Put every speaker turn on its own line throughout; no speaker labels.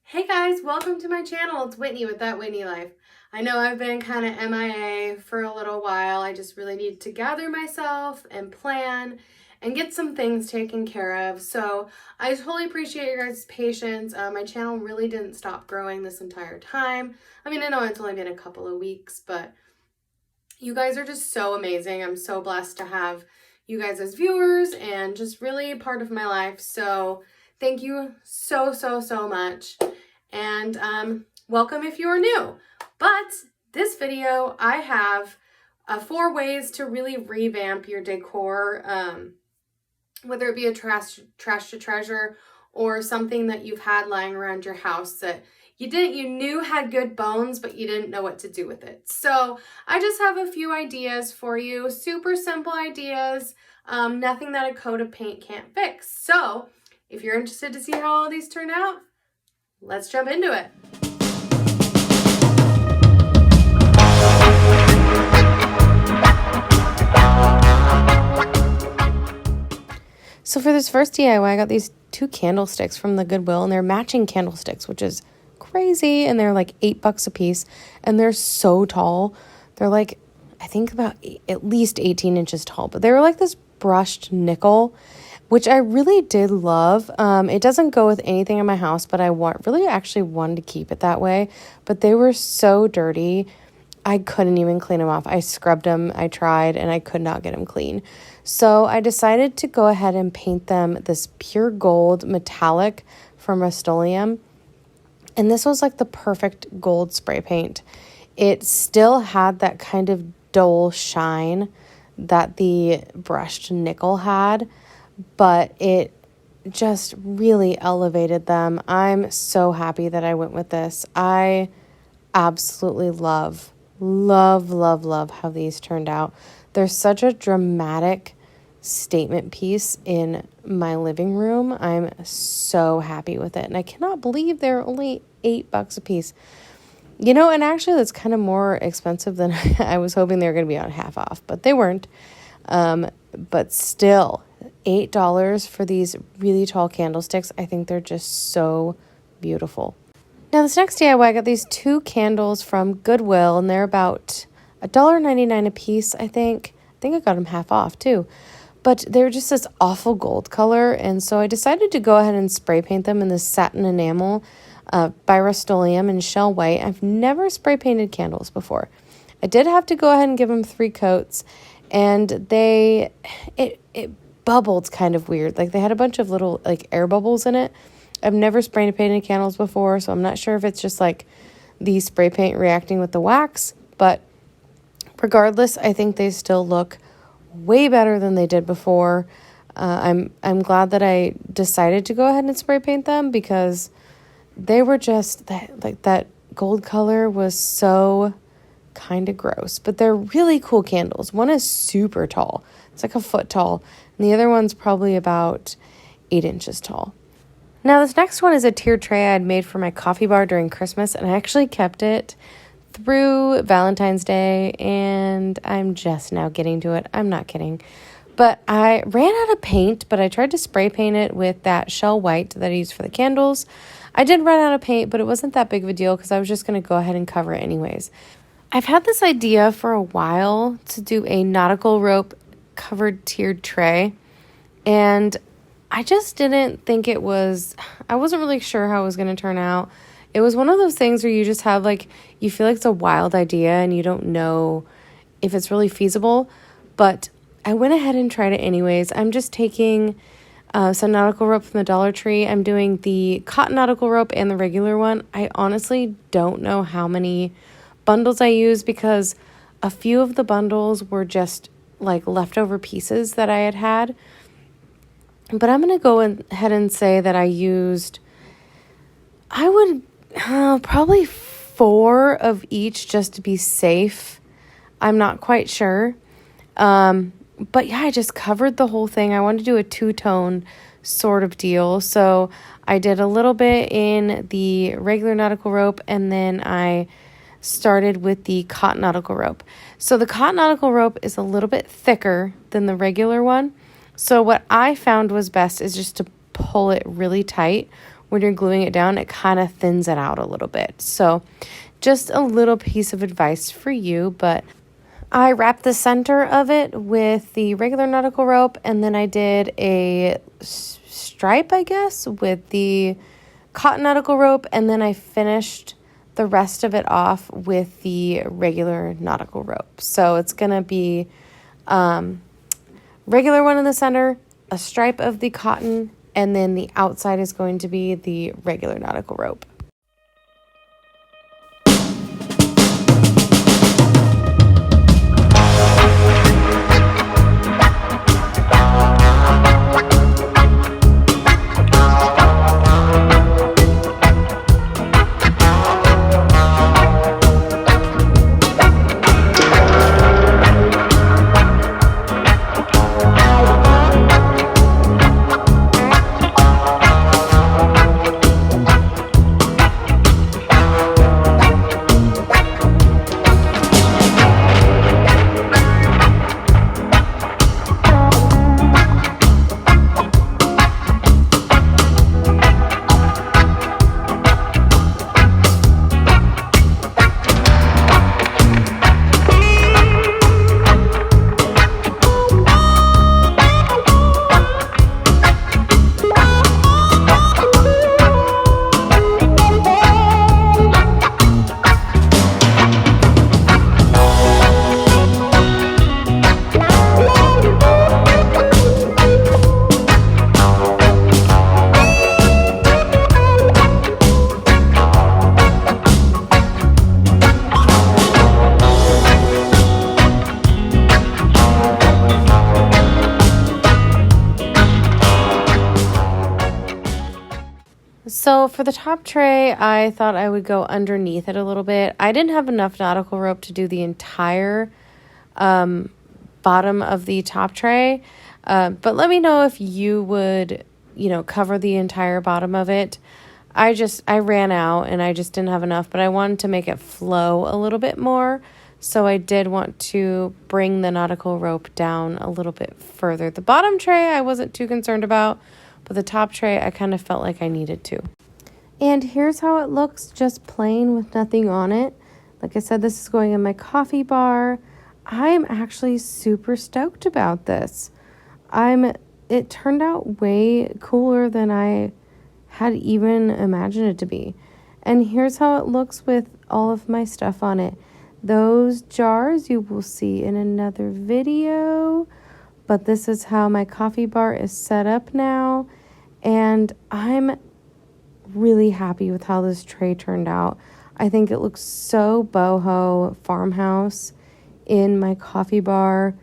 Hey guys, welcome to my channel. It's Whitney with That Whitney Life. I know I've been kind of MIA for a little while. I just really need to gather myself and plan and get some things taken care of. So I totally appreciate your guys' patience. My channel really didn't stop growing this entire time. I mean, I know it's only been a couple of weeks, but you guys are just so amazing. I'm so blessed to have you guys as viewers and just really part of my life. So thank you so much. And welcome if you are new. But this video, I have 4 ways to really revamp your decor, whether it be a trash to treasure or something that you've had lying around your house that you knew had good bones, but you didn't know what to do with it. So I just have a few ideas for you, super simple ideas, nothing that a coat of paint can't fix. So if you're interested to see how all these turn out, let's jump into it. So for this first DIY, I got these 2 candlesticks from the Goodwill, and they're matching candlesticks, which is crazy. And they're like $8 a piece, and they're so tall. They're like, I think about at least 18 inches tall, but they were like this brushed nickel, which I really did love. It doesn't go with anything in my house, but I really actually wanted to keep it that way. But they were so dirty, I couldn't even clean them off. I scrubbed them, I tried, and I could not get them clean. So I decided to go ahead and paint them this pure gold metallic from Rust-Oleum. And this was like the perfect gold spray paint. It still had that kind of dull shine that the brushed nickel had, but it just really elevated them. I'm so happy that I went with this. I absolutely love how these turned out. They're such a dramatic statement piece in my living room. I'm so happy with it, and I cannot believe they're only $8 a piece. You know, and actually that's kind of more expensive than I was hoping they were going to be on half off, but they weren't. But still, $8 for these really tall candlesticks. I think they're just so beautiful. Now this next DIY, I got these 2 candles from Goodwill, and they're about $1.99 a piece, I think. I think I got them half off too. But they're just this awful gold color, and so I decided to go ahead and spray paint them in this satin enamel by Rust-Oleum in shell white. I've never spray painted candles before. I did have to go ahead and give them 3 coats, and it bubbled kind of weird. Like they had a bunch of little like air bubbles in it. I've never spray painted candles before, so I'm not sure if it's just like the spray paint reacting with the wax, but regardless, I think they still look way better than they did before. I'm glad that I decided to go ahead and spray paint them because they were just that gold color was so kind of gross, but they're really cool candles. One is super tall. It's like a foot tall, and the other one's probably about 8 inches tall. Now this next one is a tiered tray I had made for my coffee bar during Christmas, and I actually kept it through Valentine's Day, and I'm just now getting to it. I'm not kidding. But I ran out of paint, but I tried to spray paint it with that shell white that I used for the candles. I did run out of paint, but it wasn't that big of a deal because I was just going to go ahead and cover it anyways. I've had this idea for a while to do a nautical rope covered tiered tray, and I just didn't think I wasn't really sure how it was going to turn out. It was one of those things where you just have you feel like it's a wild idea and you don't know if it's really feasible, but I went ahead and tried it anyways. I'm just taking some nautical rope from the Dollar Tree. I'm doing the cotton nautical rope and the regular one. I honestly don't know how many bundles I use because a few of the bundles were just like leftover pieces that I had. But I'm going to go ahead and say that I used, probably 4 of each just to be safe. I'm not quite sure. But yeah, I just covered the whole thing. I wanted to do a 2-tone sort of deal. So I did a little bit in the regular nautical rope, and then I started with the cotton nautical rope. So the cotton nautical rope is a little bit thicker than the regular one. So what I found was best is just to pull it really tight when you're gluing it down, it kind of thins it out a little bit. So just a little piece of advice for you, but I wrapped the center of it with the regular nautical rope, and then I did a stripe, I guess, with the cotton nautical rope, and then I finished the rest of it off with the regular nautical rope. So it's going to be regular one in the center, a stripe of the cotton, and then the outside is going to be the regular nautical rope. So for the top tray, I thought I would go underneath it a little bit. I didn't have enough nautical rope to do the entire bottom of the top tray, but let me know if you would, cover the entire bottom of it. I ran out and I just didn't have enough, but I wanted to make it flow a little bit more. So I did want to bring the nautical rope down a little bit further. The bottom tray I wasn't too concerned about, but the top tray I kind of felt like I needed to. And here's how it looks, just plain with nothing on it. Like I said, this is going in my coffee bar. I'm actually super stoked about this. It turned out way cooler than I had even imagined it to be. And here's how it looks with all of my stuff on it. Those jars you will see in another video, but this is how my coffee bar is set up now. And I'm really happy with how this tray turned out. I think it looks so boho farmhouse in my coffee bar.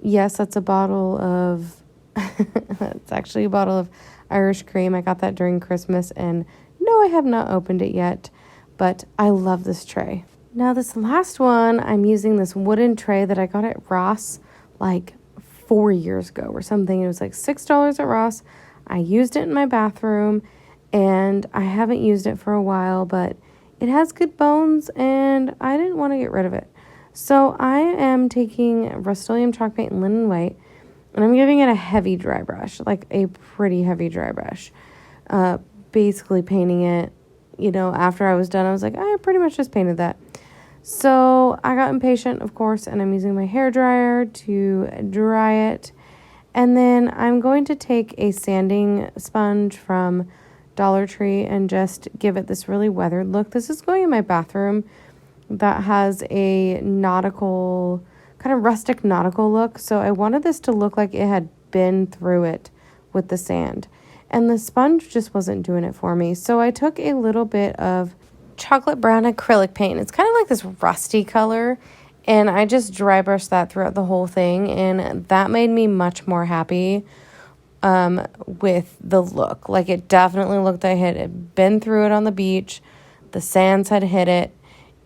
Yes, that's a bottle of, it's actually a bottle of Irish cream. I got that during Christmas, and no, I have not opened it yet, but I love this tray. Now this last one, I'm using this wooden tray that I got at Ross like 4 years ago or something. It was like $6 at Ross. I used it in my bathroom, and I haven't used it for a while, but it has good bones, and I didn't want to get rid of it. So I am taking Rust-Oleum chalk paint and linen white, and I'm giving it a heavy dry brush, like a pretty heavy dry brush. Basically painting it, after I was done, I was like, I pretty much just painted that. So I got impatient, of course, and I'm using my hairdryer to dry it. And then I'm going to take a sanding sponge from Dollar Tree and just give it this really weathered look. This is going in my bathroom that has a nautical, kind of rustic nautical look. So I wanted this to look like it had been through it with the sand. And the sponge just wasn't doing it for me. So I took a little bit of chocolate brown acrylic paint. It's kind of like this rusty color. And I just dry brushed that throughout the whole thing. And that made me much more happy with the look. Like, it definitely looked like I had been through it on the beach. The sands had hit it.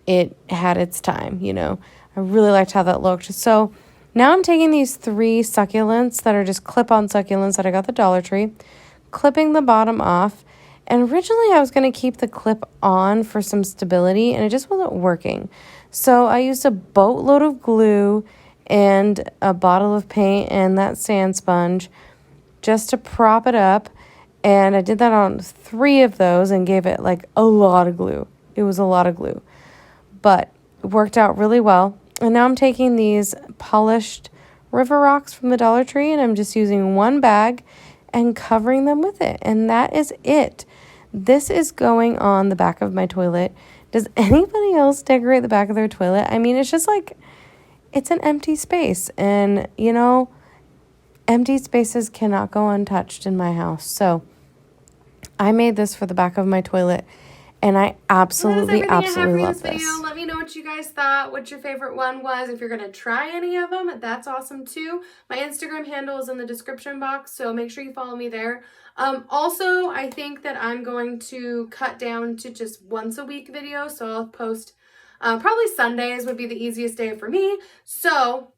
It had its time, I really liked how that looked. So now I'm taking these 3 succulents that are just clip-on succulents that I got at the Dollar Tree, clipping the bottom off. And originally I was going to keep the clip on for some stability, and it just wasn't working. So I used a boatload of glue and a bottle of paint and that sand sponge just to prop it up. And I did that on 3 of those and gave it like a lot of glue. It was a lot of glue, but it worked out really well. And now I'm taking these polished river rocks from the Dollar Tree and I'm just using 1 bag and covering them with it. And that is it. This is going on the back of my toilet. Does anybody else decorate the back of their toilet? I mean, it's just like, it's an empty space. And, you know, empty spaces cannot go untouched in my house. So I made this for the back of my toilet. And I absolutely love this.
Video. Let me know what you guys thought, what your favorite one was. If you're going to try any of them, that's awesome too. My Instagram handle is in the description box, so make sure you follow me there. Also, I think that I'm going to cut down to just once a week video, so I'll post probably Sundays would be the easiest day for me. So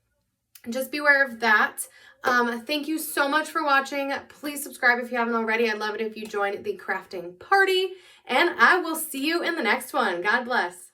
just be aware of that. Thank you so much for watching. Please subscribe if you haven't already. I'd love it if you join the crafting party. And I will see you in the next one. God bless.